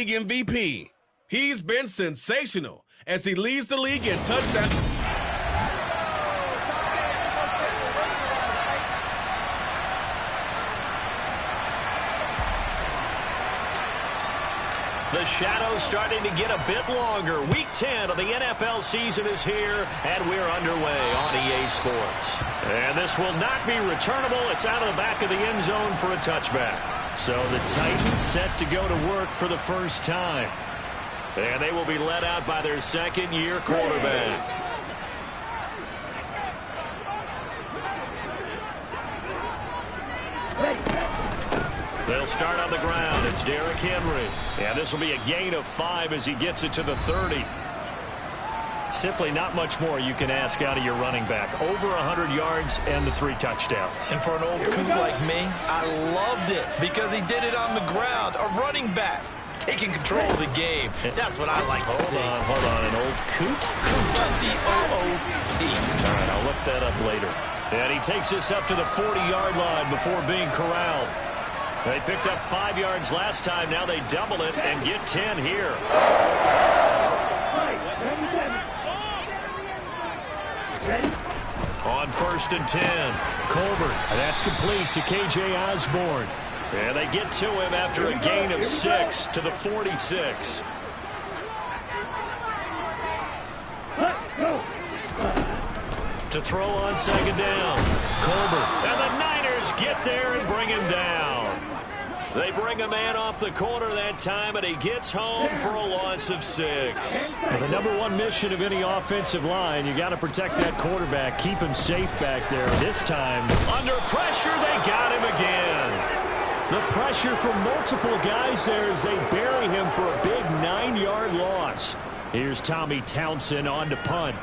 league MVP. He's been sensational as he leads the league in touchdowns. The shadow's starting to get a bit longer. Week 10 of the NFL season is here, and we're underway on EA Sports. And this will not be returnable. It's out of the back of the end zone for a touchback. So the Titans set to go to work for the first time. And they will be led out by their second-year quarterback. They'll start on the ground. It's Derrick Henry. And this will be a gain of 5 as he gets it to the 30. Simply not much more you can ask out of your running back. Over 100 yards and the 3 touchdowns. And for an old coot like me, I loved it because he did it on the ground. A running back taking control of the game. That's what I like to see. Hold on. An old coot? Coot. C-O-O-T. All right, I'll look that up later. And he takes this up to the 40-yard line before being corralled. They picked up 5 yards last time. Now they double it and get 10 here. On 1st and 10, Colbert. That's complete to K.J. Osborne. And they get to him after a gain of 6 to the 46. To throw on 2nd down, Colbert. And the Niners get there and bring him down. They bring a man off the corner that time, and he gets home for a loss of 6. Well, the number one mission of any offensive line, you got to protect that quarterback, keep him safe back there. This time, under pressure, they got him again. The pressure from multiple guys there as they bury him for a big 9-yard loss. Here's Tommy Townsend on to punt.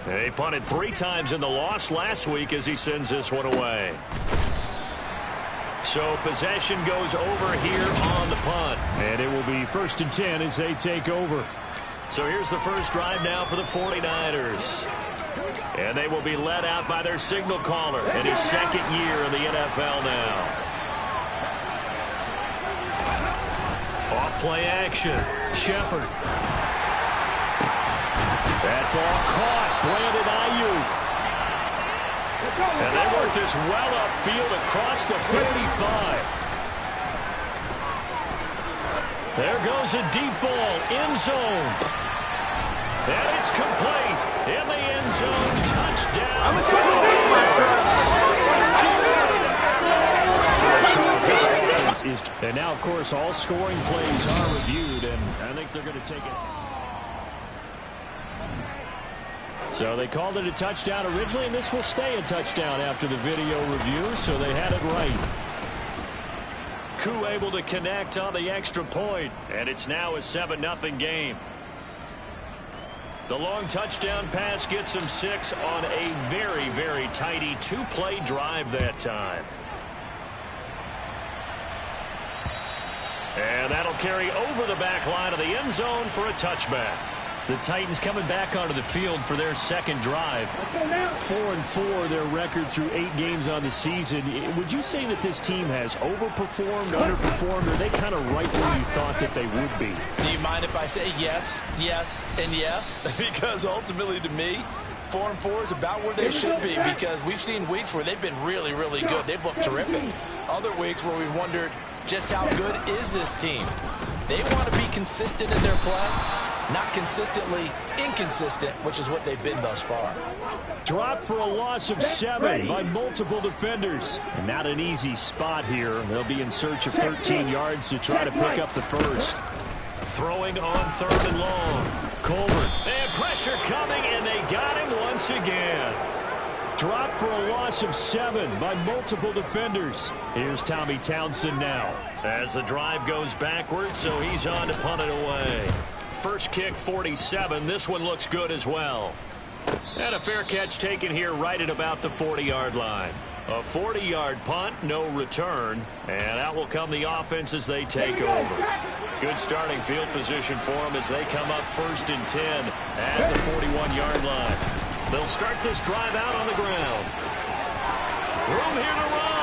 They punted 3 times in the loss last week as he sends this one away. So possession goes over here on the punt. And it will be 1st and 10 as they take over. So here's the first drive now for the 49ers. And they will be led out by their signal caller in his 2nd year in the NFL now. Off play action. Shepard. That ball caught. Brandon Ayuk. And they work this well upfield across the 45. There goes a deep ball. End zone. And it's complete. In the end zone. Touchdown. And now, of course, all scoring plays are reviewed, and I think they're going to take it. So they called it a touchdown originally, and this will stay a touchdown after the video review, so they had it right. Koo able to connect on the extra point, and it's now a 7-0 game. The long touchdown pass gets him 6 on a very, very tidy 2-play drive that time. And that'll carry over the back line of the end zone for a touchback. The Titans coming back onto the field for their 2nd drive. 4-4 their record through 8 games on the season. Would you say that this team has overperformed, underperformed, or are they kind of right where you thought that they would be? Do you mind if I say yes, yes, and yes? Because ultimately to me, 4-4 is about where they should be, because we've seen weeks where they've been really, really good. They've looked terrific. Other weeks where we've wondered just how good is this team. They want to be consistent in their play. Not consistently inconsistent, which is what they've been thus far. Dropped for a loss of 7 by multiple defenders. And not an easy spot here. They'll be in search of 13 yards to try to pick up the first. Throwing on 3rd and long. Colbert. And pressure coming, and they got him once again. Dropped for a loss of 7 by multiple defenders. Here's Tommy Townsend now. As the drive goes backwards, so he's on to punt it away. First kick, 47. This one looks good as well. And a fair catch taken here right at about the 40-yard line. A 40-yard punt, no return. And out will come the offense as they take over. Good starting field position for them as they come up 1st and 10 at the 41-yard line. They'll start this drive out on the ground. Room here to run.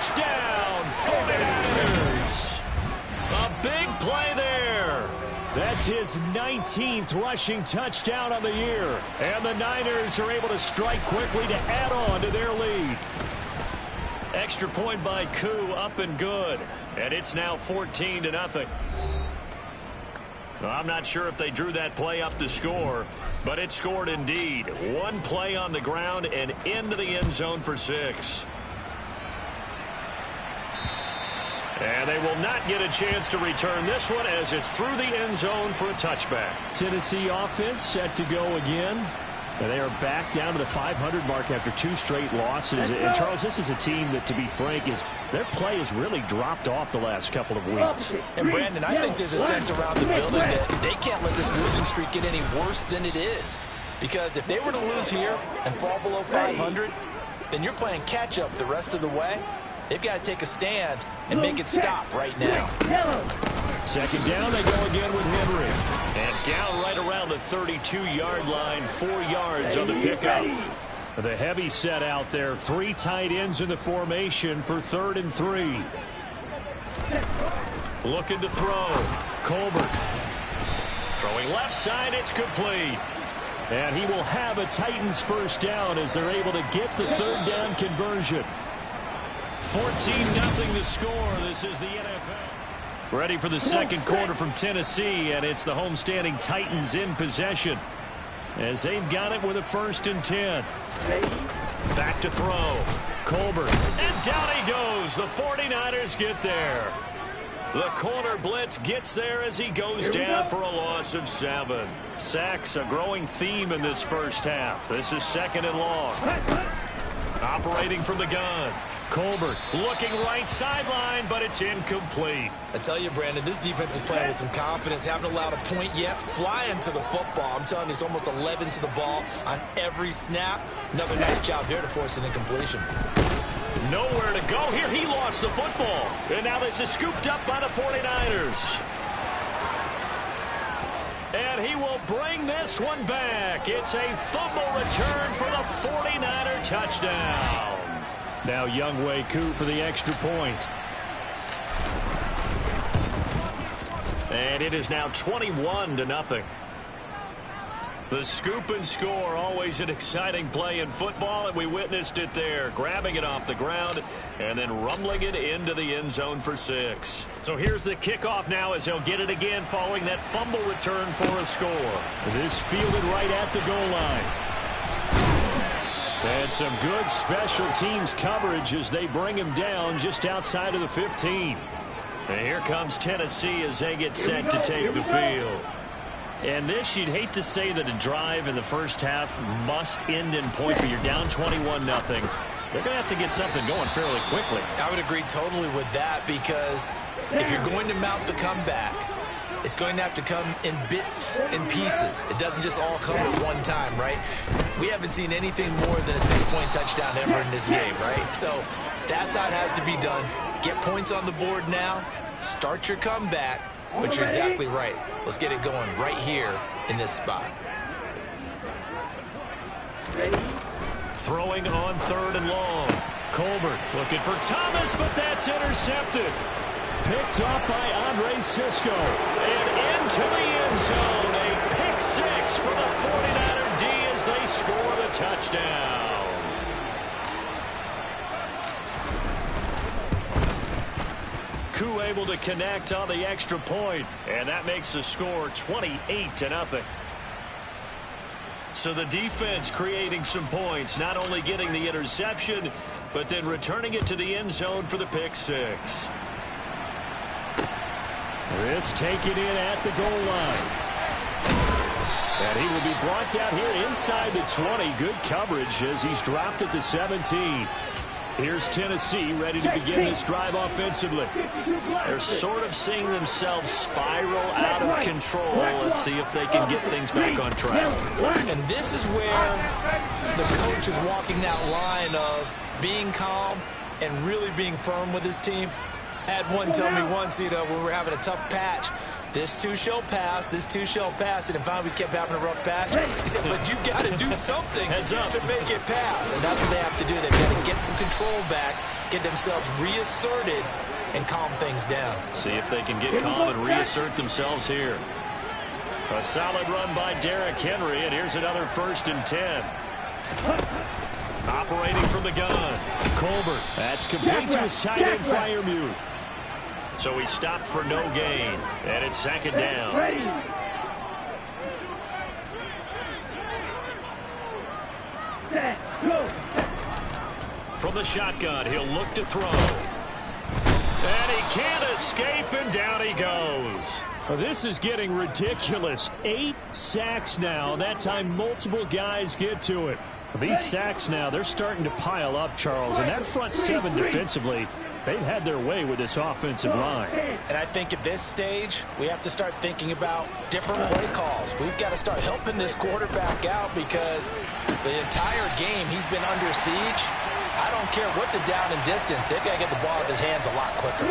Touchdown, 49ers. A big play there. That's his 19th rushing touchdown on the year. And the Niners are able to strike quickly to add on to their lead. Extra point by Koo, up and good. And it's now 14-0. I'm not sure if they drew that play up to score, but it scored indeed. One play on the ground and into the end zone for 6. And they will not get a chance to return this one as it's through the end zone for a touchback. Tennessee offense set to go again. And they are back down to the 500 mark after 2 straight losses. And, Charles, this is a team that, to be frank, their play has really dropped off the last couple of weeks. And, Brandon, I think there's a sense around the building that they can't let this losing streak get any worse than it is. Because if they were to lose here and fall below 500, then you're playing catch-up the rest of the way. They've got to take a stand and make it stop right now. Second down, they go again with Henry. And down right around the 32-yard line, 4 yards on the pickup. The heavy set out there, 3 tight ends in the formation for 3rd and 3. Looking to throw. Colbert. Throwing left side, it's complete. And he will have a Titans first down as they're able to get the 3rd down conversion. 14-0 the score. This is the NFL. Ready for the second quarter from Tennessee, and it's the homestanding Titans in possession as they've got it with a 1st and 10. Back to throw. Colbert. And down he goes. The 49ers get there. The corner blitz gets there as he goes down for a loss of 7. Sacks a growing theme in this first half. This is 2nd and long. Operating from the gun. Colbert looking right sideline, but it's incomplete. I tell you, Brandon, this defense is playing with some confidence. Haven't allowed a point yet. Flying to the football. I'm telling you, it's almost 11 to the ball on every snap. Another nice job there to force an incompletion. Nowhere to go here. He lost the football. And now this is scooped up by the 49ers. And he will bring this one back. It's a fumble return for the 49er touchdown. Now Younghoe Koo for the extra point. And it is now 21-0. The scoop and score, always an exciting play in football, and we witnessed it there. Grabbing it off the ground and then rumbling it into the end zone for 6. So here's the kickoff now as they'll get it again following that fumble return for a score. This fielded right at the goal line. And some good special teams coverage as they bring him down just outside of the 15. And here comes Tennessee as they get set to take the field. And this, you'd hate to say that a drive in the first half must end in point, but you're down 21-0. They're going to have to get something going fairly quickly. I would agree totally with that, because if you're going to mount the comeback, it's going to have to come in bits and pieces. It doesn't just all come at one time, right? We haven't seen anything more than a 6-point touchdown ever in this game, right? So that's how it has to be done. Get points on the board now. Start your comeback. But you're exactly right. Let's get it going right here in this spot. Throwing on 3rd and long. Colbert looking for Thomas, but that's intercepted. Picked off by Andre Cisco. And into the end zone. A pick 6 for the 49er D as they score the touchdown. Koo able to connect on the extra point, and that makes the score 28-0. So the defense creating some points, not only getting the interception, but then returning it to the end zone for the pick 6. This taken in at the goal line. And he will be brought down here inside the 20. Good coverage as he's dropped at the 17. Here's Tennessee ready to begin this drive offensively. They're sort of seeing themselves spiral out of control. Let's see if they can get things back on track. And this is where the coach is walking that line of being calm and really being firm with his team. Had one tell me once, when we were having a tough patch, this too shall pass, this too shall pass, and finally we kept having a rough patch. He said, but you got to do something to make it pass, and that's what they have to do. They've got to get some control back get themselves reasserted and calm things down. See if they can get calm and reassert themselves here. A solid run by Derrick Henry, and here's another 1st and 10. Operating from the gun. Colbert. That's complete to his tight end, Freiermuth. So he stopped for no gain, and it's 2nd down. From the shotgun, he'll look to throw. And he can't escape, and down he goes. Well, this is getting ridiculous. 8 sacks now. That time multiple guys get to it. These sacks now, they're starting to pile up, Charles. And that front 7 defensively, they've had their way with this offensive line. And I think at this stage, we have to start thinking about different play calls. We've got to start helping this quarterback out because the entire game he's been under siege. I don't care what the down and distance. They've got to get the ball out of his hands a lot quicker.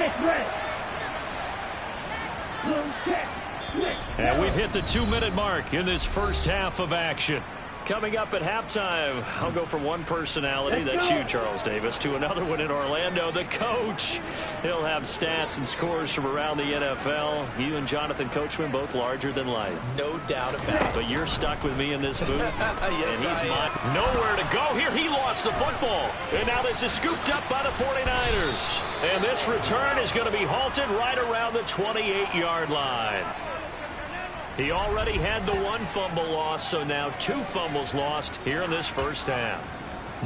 And we've hit the 2-minute mark in this first half of action. Coming up at halftime, I'll go from one personality, that's you, Charles Davis, to another one in Orlando, the coach. He'll have stats and scores from around the NFL. You and Jonathan Coachman, both larger than life. No doubt about it. But you're stuck with me in this booth. Yes, and he's mine. Nowhere to go here. He lost the football. And now this is scooped up by the 49ers. And this return is going to be halted right around the 28-yard line. He already had the 1 fumble loss, so now 2 fumbles lost here in this first half.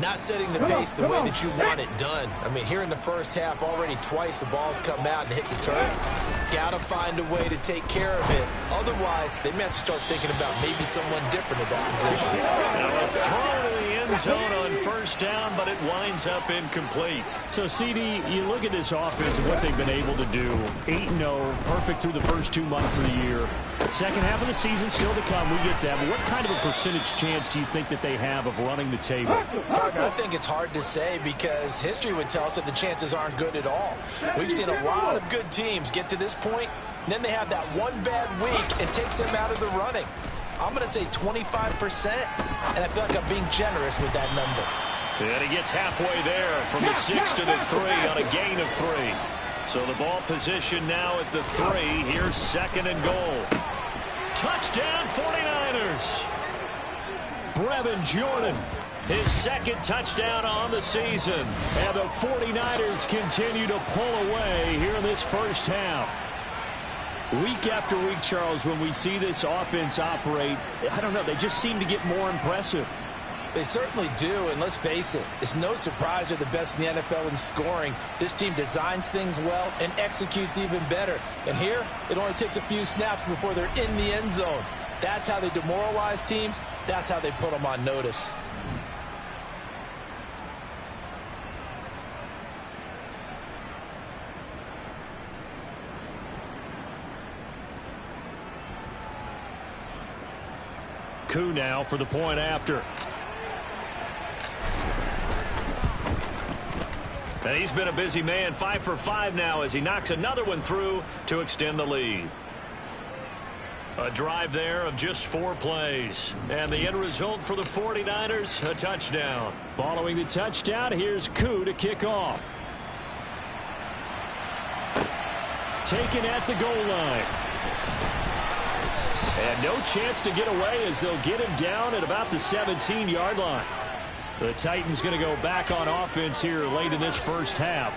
Not setting the pace the way that you want it done. I mean, here in the first half, already twice the ball's come out and hit the turf. Got to find a way to take care of it. Otherwise, they may have to start thinking about maybe someone different at that position. Now a throw to the end zone on 1st down, but it winds up incomplete. So, CD, you look at this offense and what they've been able to do. 8-0, perfect through the first 2 months of the year. Second half of the season still to come. We get that. But what kind of a percentage chance do you think that they have of running the table? I think it's hard to say because history would tell us that the chances aren't good at all. We've seen a lot of good teams get to this point, and then they have that one bad week and takes them out of the running. I'm going to say 25%, and I feel like I'm being generous with that number. And he gets halfway there from the 6 to the 3 on a gain of 3. So the ball position now at the 3. Here's 2nd and goal. Touchdown 49ers. Brevin Jordan, his 2nd touchdown on the season. And the 49ers continue to pull away here in this first half. Week after week, Charles, when we see this offense operate, I don't know, they just seem to get more impressive. They certainly do, and let's face it, it's no surprise they're the best in the NFL in scoring. This team designs things well and executes even better. And here, it only takes a few snaps before they're in the end zone. That's how they demoralize teams. That's how they put them on notice. Koo now for the point after. And he's been a busy man, 5 for 5 now as he knocks another one through to extend the lead. A drive there of just 4 plays. And the end result for the 49ers, a touchdown. Following the touchdown, here's Koo to kick off. Taken at the goal line. And no chance to get away as they'll get him down at about the 17-yard line. The Titans going to go back on offense here late in this first half.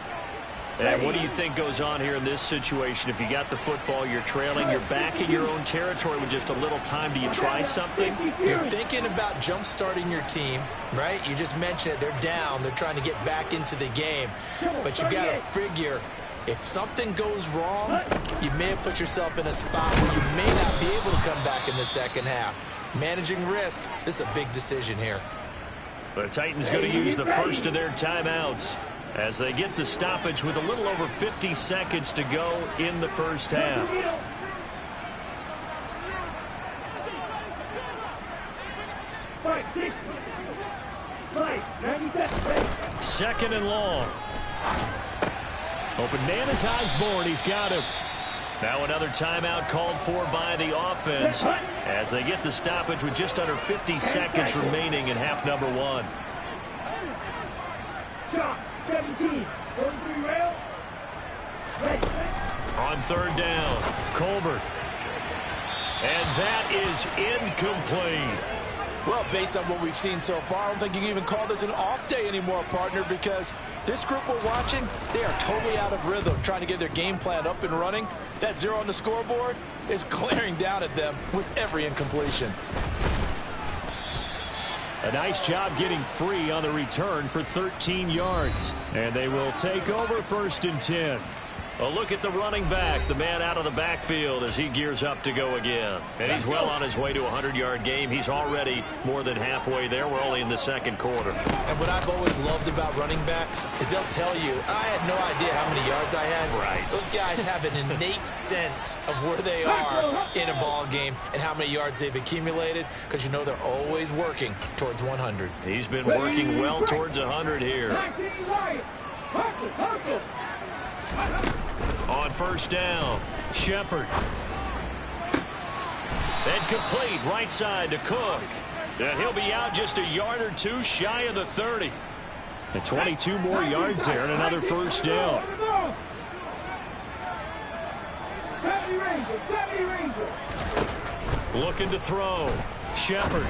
And what do you think goes on here in this situation? If you got the football, you're trailing, you're back in your own territory with just a little time. Do you try something? You're thinking about jump-starting your team, right? You just mentioned it. They're down. They're trying to get back into the game. But you got to figure, if something goes wrong, you may have put yourself in a spot where you may not be able to come back in the second half. Managing risk, this is a big decision here. The Titans going to use the first of their timeouts as they get the stoppage with a little over 50 seconds to go in the first half. Second and long. Open man is Osborne. He's got him. Now another timeout called for by the offense as they get the stoppage with just under 50 seconds remaining in half number 1. on third down. Colbert. And that is incomplete. Well, based on what we've seen so far, I don't think you can even call this an off day anymore, partner, because this group we're watching, they are totally out of rhythm, trying to get their game plan up and running. That 0 on the scoreboard is glaring down at them with every incompletion. A nice job getting free on the return for 13 yards. And they will take over 1st and 10. A look at the running back, the man out of the backfield as he gears up to go again. And he's well on his way to a 100-yard game. He's already more than halfway there. We're only in the second quarter. And what I've always loved about running backs is they'll tell you, I had no idea how many yards I had. Right. Those guys have an innate sense of where they are in a ball game and how many yards they've accumulated, because you know they're always working towards 100. He's been working well towards 100 here. On 1st down, Shepard. And complete right side to Cook. And he'll be out just a yard or two shy of the 30. And 22 more yards there and another 1st down. Looking to throw. Shepard.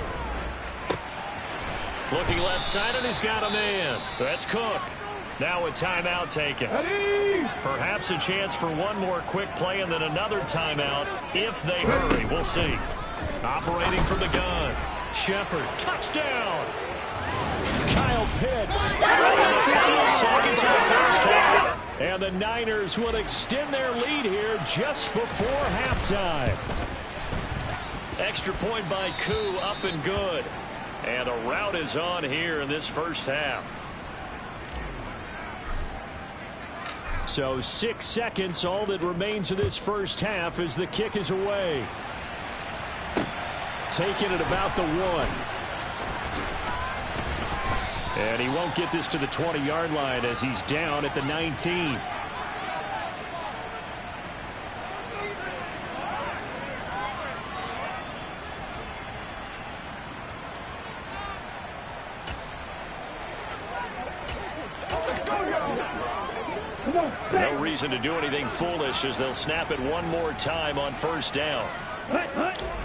Looking left side, and he's got a man. That's Cook. Now a timeout taken. Perhaps a chance for one more quick play and then another timeout if they hurry. We'll see. Operating from the gun. Shepard. Touchdown. Kyle Pitts. Seconds in the first half. And the Niners will extend their lead here just before halftime. Extra point by Koo, up and good. And a rout is on here in this first half. So 6 seconds, all that remains of this first half as the kick is away. Taking it about the 1. And he won't get this to the 20-yard line as he's down at the 19. No reason to do anything foolish as they'll snap it one more time on 1st down.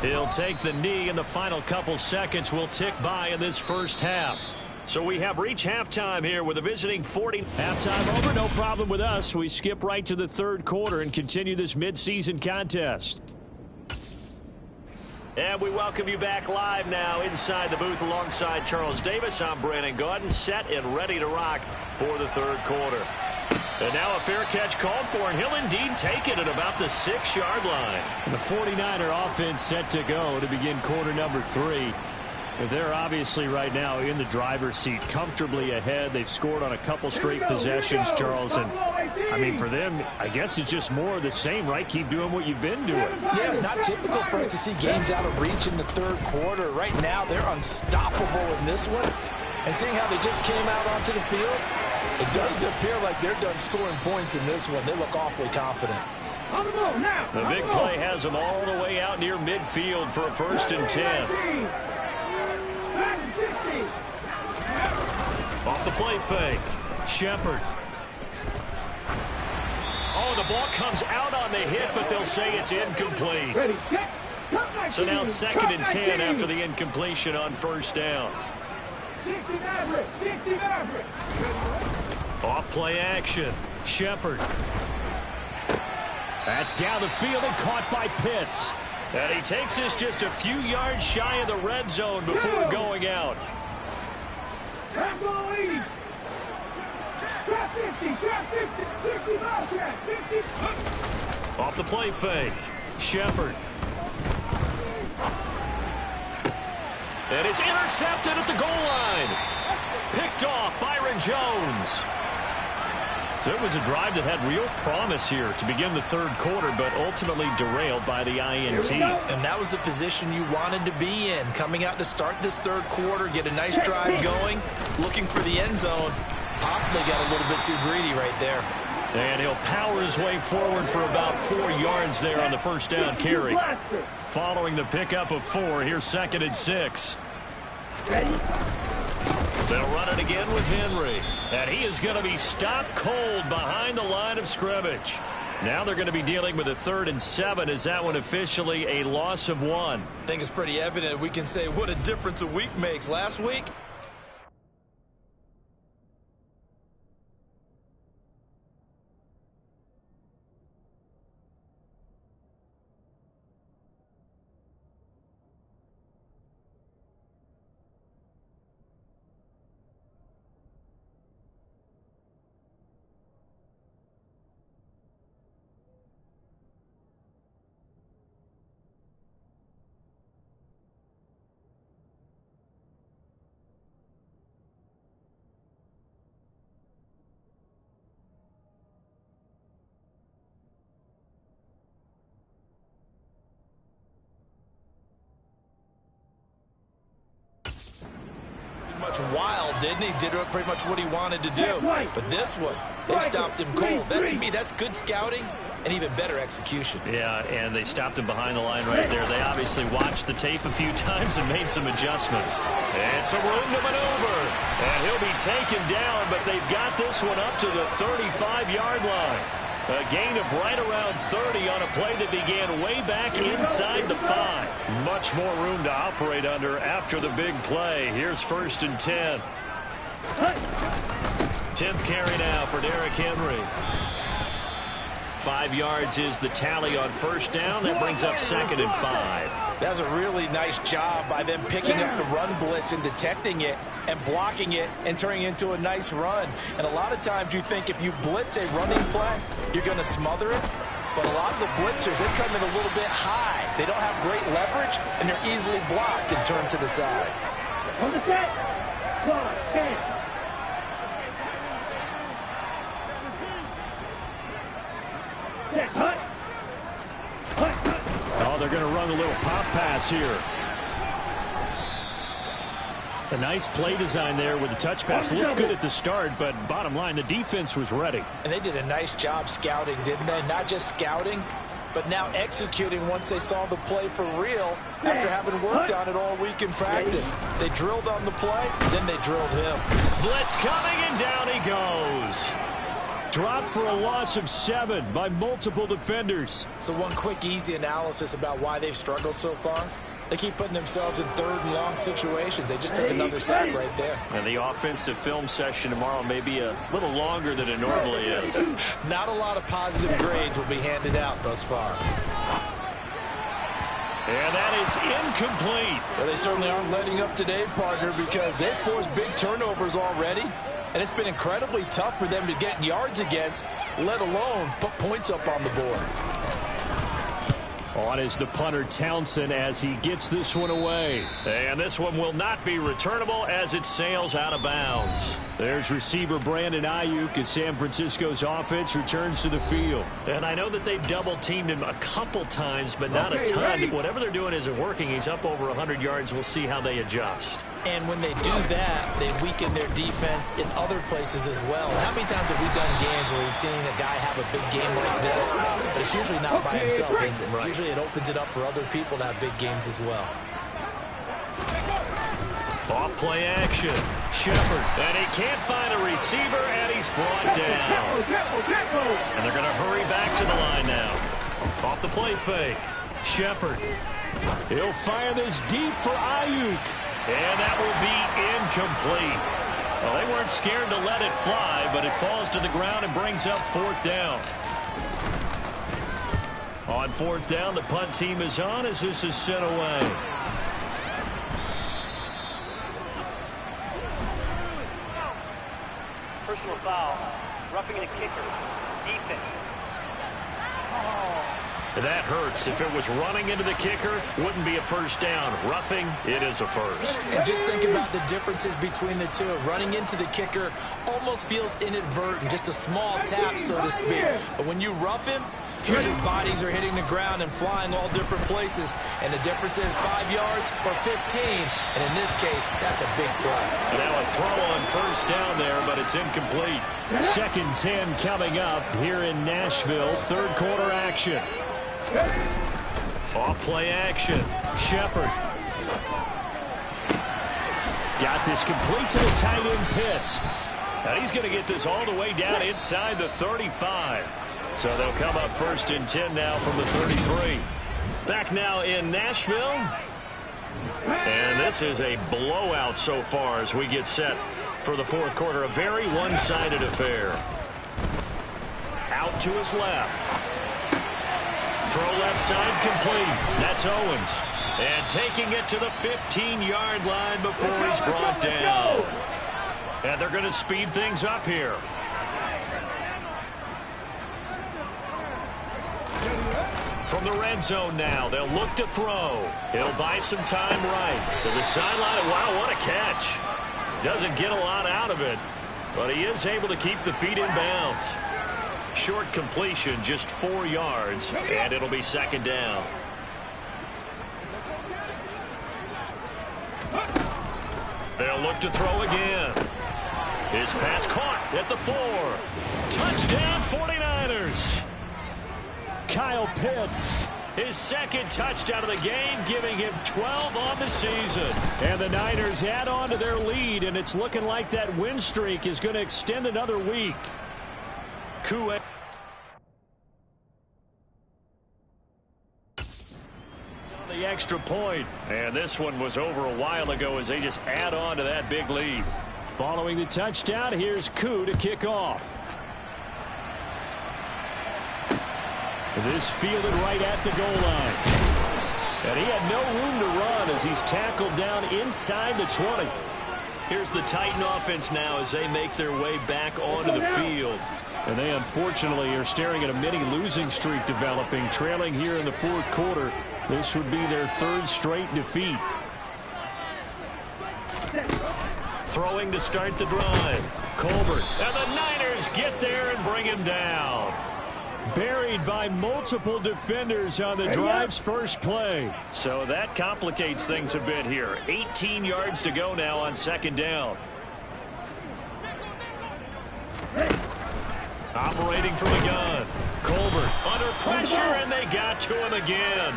He'll take the knee, and the final couple seconds will tick by in this first half. So we have reached halftime here with a visiting 40. Halftime over, no problem with us. We skip right to the 3rd quarter and continue this midseason contest. And we welcome you back live now inside the booth alongside Charles Davis. I'm Brandon Gaudin, set and ready to rock for the 3rd quarter. And now a fair catch called for, and he'll indeed take it at about the 6-yard line. The 49er offense set to go to begin quarter number 3. They're obviously right now in the driver's seat, comfortably ahead. They've scored on a couple straight possessions, Charles. And, I mean, for them, I guess it's just more of the same, right? Keep doing what you've been doing. Yeah, it's not typical for us to see games out of reach in the 3rd quarter. Right now, they're unstoppable in this one. And seeing how they just came out onto the field, it does appear like they're done scoring points in this one. They look awfully confident. The big play has them all the way out near midfield for a 1st and 10. Off the play fake. Shepard. Oh, the ball comes out on the hit, but they'll say it's incomplete. So now 2nd and 10 after the incompletion on 1st down. Off play action. Shepard. That's down the field and caught by Pitts. And he takes this just a few yards shy of the red zone before going out. Off the play fake. Shepard. And it's intercepted at the goal line. Picked off Byron Jones. So it was a drive that had real promise here to begin the 3rd quarter, but ultimately derailed by the INT. And that was the position you wanted to be in. Coming out to start this 3rd quarter, get a nice drive going, looking for the end zone. Possibly got a little bit too greedy right there. And he'll power his way forward for about 4 yards there on the 1st down carry. Following the pickup of 4, here's 2nd and 6. They'll run it again with Henry. And he is going to be stopped cold behind the line of scrimmage. Now they're going to be dealing with a 3rd and 7. Is that one officially a loss of 1? I think it's pretty evident. We can say what a difference a week makes. Last week, much wild, didn't he? Did pretty much what he wanted to do. But this one, they stopped him cold. That, to me, that's good scouting and even better execution. Yeah, and they stopped him behind the line right there. They obviously watched the tape a few times and made some adjustments. And some room to maneuver. And he'll be taken down, but they've got this one up to the 35-yard line. A gain of right around 30 on a play that began way back inside the 5. Much more room to operate under after the big play. Here's 1st and 10. 10th carry now for Derrick Henry. 5 yards is the tally on 1st down. That brings up 2nd and 5. That was a really nice job by them picking up the run blitz and detecting it and blocking it and turning it into a nice run. And a lot of times you think if you blitz a running play, you're going to smother it. But a lot of the blitzers, they come in a little bit high. They don't have great leverage, and they're easily blocked and turned to the side. On the set. 10. Oh, they're going to run a little pop pass here. A nice play design there with the touch pass. Looked good at the start, but bottom line, the defense was ready. And they did a nice job scouting, didn't they? Not just scouting, but now executing once they saw the play for real after having worked on it all week in practice. They drilled on the play, then they drilled him. Blitz coming, and down he goes. Dropped for a loss of 7 by multiple defenders. So one quick, easy analysis about why they've struggled so far. They keep putting themselves in 3rd and long situations. They just took another sack right there. And the offensive film session tomorrow may be a little longer than it normally is. Not a lot of positive grades will be handed out thus far. And that is incomplete. Well, they certainly aren't letting up today, partner, because they've forced big turnovers already. And it's been incredibly tough for them to get yards against, let alone put points up on the board. On is the punter Townsend as he gets this one away. And this one will not be returnable as it sails out of bounds. There's receiver Brandon Ayuk as San Francisco's offense returns to the field. And I know that they've double-teamed him a couple times, but not a ton. Whatever they're doing isn't working. He's up over 100 yards. We'll see how they adjust. And when they do that, they weaken their defense in other places as well. How many times have we done games where we've seen a guy have a big game like this, but it's usually not by himself, is it? Right. Usually it opens it up for other people to have big games as well. Off play action. Shepard. And he can't find a receiver, and he's brought down. And they're going to hurry back to the line now. Off the play fake. Shepard. He'll fire this deep for Ayuk. And that will be incomplete. Well, they weren't scared to let it fly, but it falls to the ground and brings up 4th down. On 4th down, the punt team is on as this is sent away. Personal foul. Roughing the kicker. Defense. That hurts. If it was running into the kicker, wouldn't be a 1st down. Roughing, it is a 1st. And just think about the differences between the two. Running into the kicker almost feels inadvertent, just a small tap, so to speak. But when you rough him, usually bodies are hitting the ground and flying all different places. And the difference is 5 yards or 15. And in this case, that's a big play. And now a throw on 1st down there, but it's incomplete. 2nd 10 coming up here in Nashville. 3rd quarter action. Off play action. Shepard. Got this complete to the tight end Pitts. And he's going to get this all the way down inside the 35. So they'll come up 1st and 10 now from the 33. Back now in Nashville. And this is a blowout so far as we get set for the 4th quarter. A very one-sided affair. Out to his left. Throw left side complete. That's Owens. And taking it to the 15-yard line before he's brought down. And they're going to speed things up here. From the red zone now, they'll look to throw. He'll buy some time right to the sideline. Wow, what a catch. Doesn't get a lot out of it, but he is able to keep the feet in bounds. Short completion, just 4 yards, and it'll be 2nd down. They'll look to throw again. His pass caught at the 4. Touchdown 49ers. Kyle Pitts, his 2nd touchdown of the game, giving him 12 on the season. And the Niners add on to their lead, and it's looking like that win streak is going to extend another week. Kue. The extra point, and this one was over a while ago as they just add on to that big lead. Following the touchdown, here's Koo to kick off. This fielded right at the goal line. And he had no room to run as he's tackled down inside the 20. Here's the Titan offense now as they make their way back onto the field. And they unfortunately are staring at a mini losing streak developing, trailing here in the 4th quarter. This would be their 3rd straight defeat. Throwing to start the drive. Colbert. And the Niners get there and bring him down. Buried by multiple defenders on the drive's first play. So that complicates things a bit here. 18 yards to go now on 2nd down. Operating from a gun. Colbert under pressure, and they got to him again.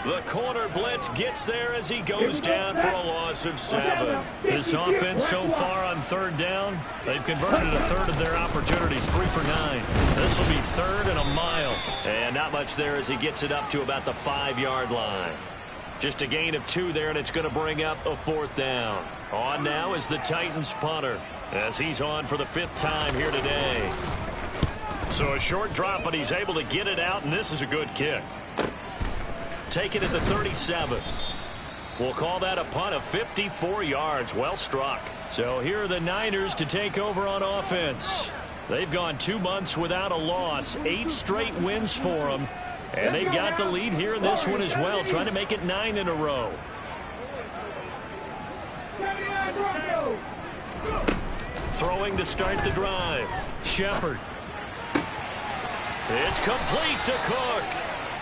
The corner blitz gets there as he goes down for a loss of 7. This offense so far on 3rd down, they've converted a 1/3 of their opportunities, 3 for 9. This will be 3rd and a mile. And not much there as he gets it up to about the 5-yard line. Just a gain of 2 there, and it's going to bring up a 4th down. On now is the Titans punter as he's on for the 5th time here today. So a short drop, but he's able to get it out, and this is a good kick. Take it at the 37. We'll call that a punt of 54 yards. Well struck. So here are the Niners to take over on offense. They've gone 2 months without a loss. 8 straight wins for them. And they've got the lead here in this one as well, trying to make it 9 in a row. Throwing to start the drive. Shepard. It's complete to Cook.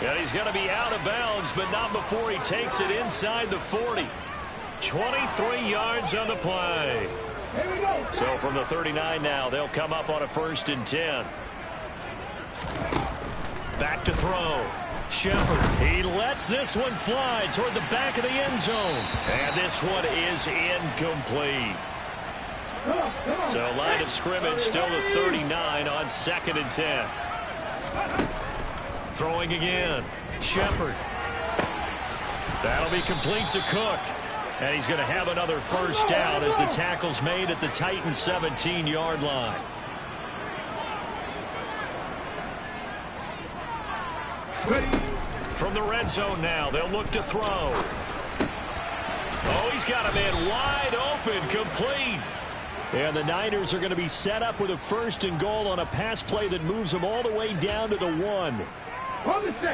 And he's going to be out of bounds, but not before he takes it inside the 40. 23 yards on the play. So from the 39 now, they'll come up on a 1st and 10. Back to throw. Shepard. He lets this one fly toward the back of the end zone. And this one is incomplete. So line of scrimmage still the 39 on 2nd and 10. Throwing again. Shepard. That'll be complete to Cook. And he's going to have another 1st down as the tackle's made at the Titans' 17-yard line. From the red zone now, they'll look to throw. Oh, he's got a man wide open, complete. And the Niners are going to be set up with a 1st and goal on a pass play that moves them all the way down to the 1.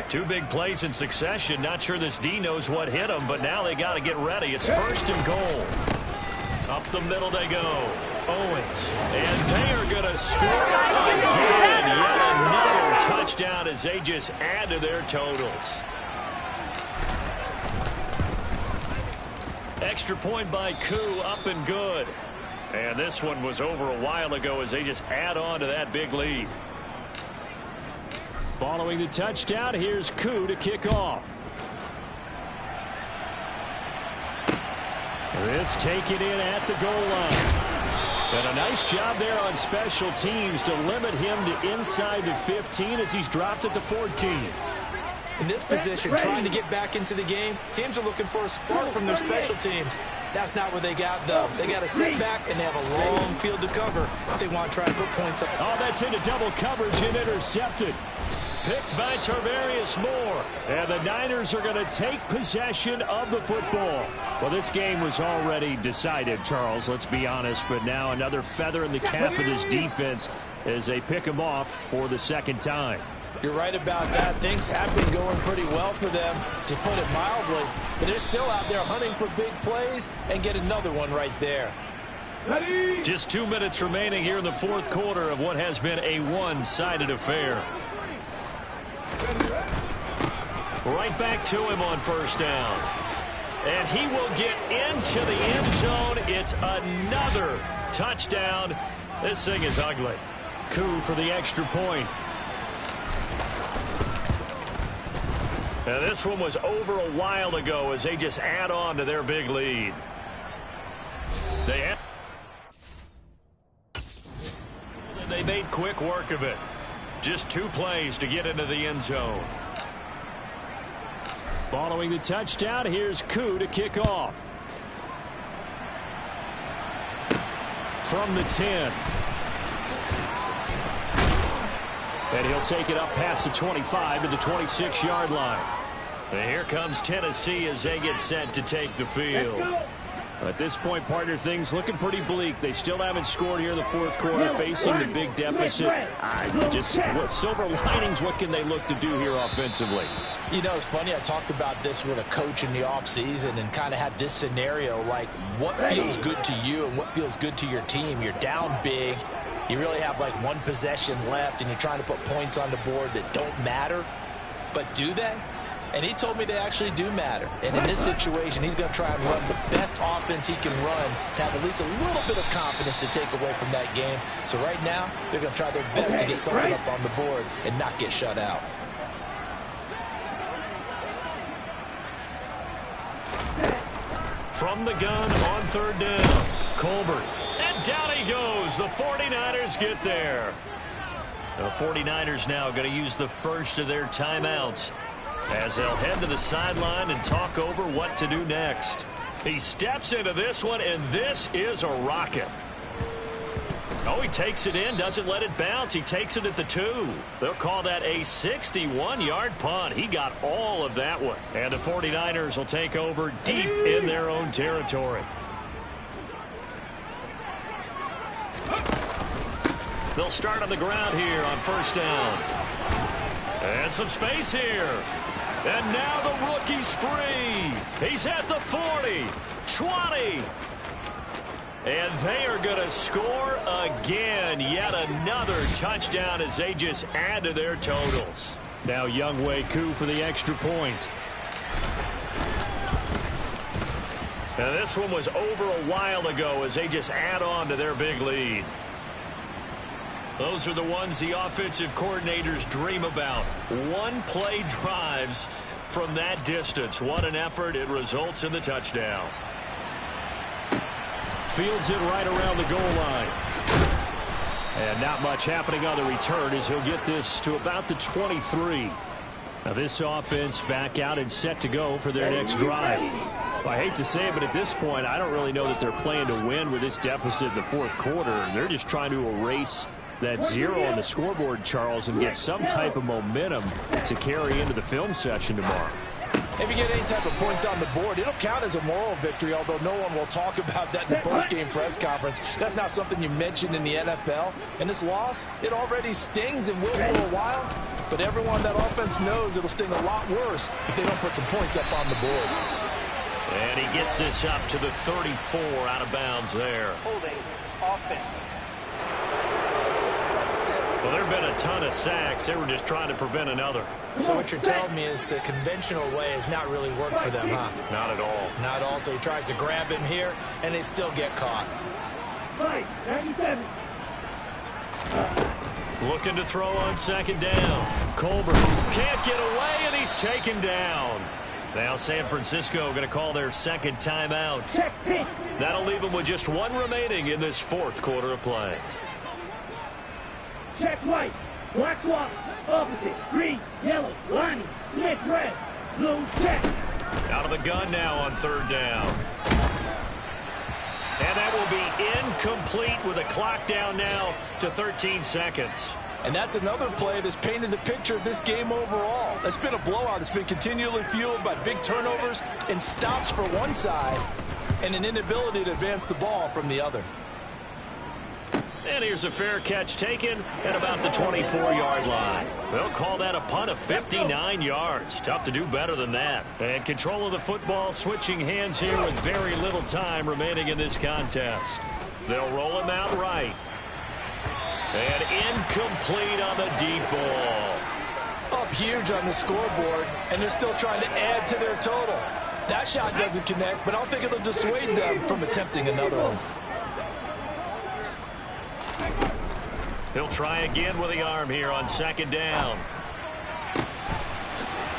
2 big plays in succession. Not sure this D knows what hit him, but now they got to get ready. It's 1st and goal. Up the middle they go. Owens. And they are going to score again. Yet another touchdown as they just add to their totals. Extra point by Koo, up and good. And this one was over a while ago as they just add on to that big lead. Following the touchdown, here's Koo to kick off. This taken in at the goal line. And a nice job there on special teams to limit him to inside the 15 as he's dropped at the 14. In this position, trying to get back into the game, teams are looking for a spark from their special teams. That's not what they got, though. They got a setback, and they have a long field to cover if they want to try to put points up. Oh, that's into double coverage and intercepted. Picked by Tarvarius Moore. And the Niners are going to take possession of the football. Well, this game was already decided, Charles, let's be honest. But now another feather in the cap of this defense as they pick him off for the second time. You're right about that. Things have been going pretty well for them, to put it mildly. But they're still out there hunting for big plays and get another one right there. Just 2 minutes remaining here in the fourth quarter of what has been a one-sided affair. Right back to him on first down. And he will get into the end zone. It's another touchdown. This thing is ugly. Coup for the extra point. Now, this one was over a while ago as they just add on to their big lead. They made quick work of it. Just 2 plays to get into the end zone. Following the touchdown, here's Koo to kick off. From the 10. And he'll take it up past the 25 to the 26-yard line. And here comes Tennessee as they get set to take the field. At this point, partner, things looking pretty bleak. They still haven't scored here in the fourth quarter, facing the big deficit. What silver linings, what can they look to do here offensively? You know, it's funny. I talked about this with a coach in the offseason and kind of had this scenario, like what feels good to you and what feels good to your team. You're down big. You really have like 1 possession left, and you're trying to put points on the board that don't matter. But do they? And he told me they actually do matter. And in this situation, he's going to try and run the best offense he can run to have at least a little bit of confidence to take away from that game. So right now, they're going to try their best to get something up on the board and not get shut out. From the gun on third down, Colbert. And down he goes. The 49ers get there. The 49ers now going to use the first of their timeouts as they'll head to the sideline and talk over what to do next. He steps into this one, and this is a rocket. Oh, he takes it in, doesn't let it bounce. He takes it at the 2. They'll call that a 61-yard punt. He got all of that one. And the 49ers will take over deep in their own territory. They'll start on the ground here on first down. And some space here. And now the rookie's free. He's at the 40, 20. And they are going to score again. Yet another touchdown as they just add to their totals. Now Younghoe Koo for the extra point. Now this one was over a while ago as they just add on to their big lead. Those are the ones the offensive coordinators dream about. 1-play drives from that distance. What an effort. It results in the touchdown. Fields it right around the goal line. And not much happening on the return as he'll get this to about the 23. Now this offense back out and set to go for their next drive. I hate to say it, but at this point, I don't really know that they're playing to win with this deficit in the fourth quarter. They're just trying to erase that 0 on the scoreboard, Charles, and get some type of momentum to carry into the film session tomorrow. If you get any type of points on the board, it'll count as a moral victory, although no one will talk about that in the post-game press conference. That's not something you mentioned in the NFL. And this loss, it already stings and will for a while, but everyone on that offense knows it'll sting a lot worse if they don't put some points up on the board. And he gets this up to the 34 out of bounds there. Holding offense. Well, there have been a ton of sacks. They were just trying to prevent another. So what you're telling me is the conventional way has not really worked for them, huh? Not at all. Not at all. So he tries to grab him here, and they still get caught. Looking to throw on second down. Colbert can't get away, and he's taken down. Now San Francisco going to call their second timeout. That'll leave them with just one remaining in this fourth quarter of play. Check right, black swap, opposite, green, yellow, lining, Smith red, blue check. Out of the gun now on third down. And that will be incomplete with a clock down now to 13 seconds. And that's another play that's painted the picture of this game overall. It's been a blowout. It's been continually fueled by big turnovers and stops for one side and an inability to advance the ball from the other. And here's a fair catch taken at about the 24-yard line. They'll call that a punt of 59 yards. Tough to do better than that. And control of the football switching hands here with very little time remaining in this contest. They'll roll him out right. And incomplete on the deep ball. Up huge on the scoreboard, and they're still trying to add to their total. That shot doesn't connect, but I don't think it'll dissuade them from attempting another one. He'll try again with the arm here on second down.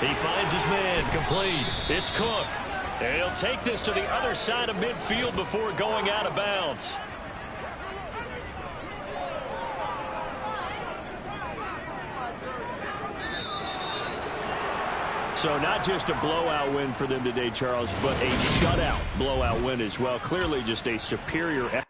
He finds his man complete. It's Cook. And he'll take this to the other side of midfield before going out of bounds. So not just a blowout win for them today, Charles, but a shutout blowout win as well. Clearly just a superior effort.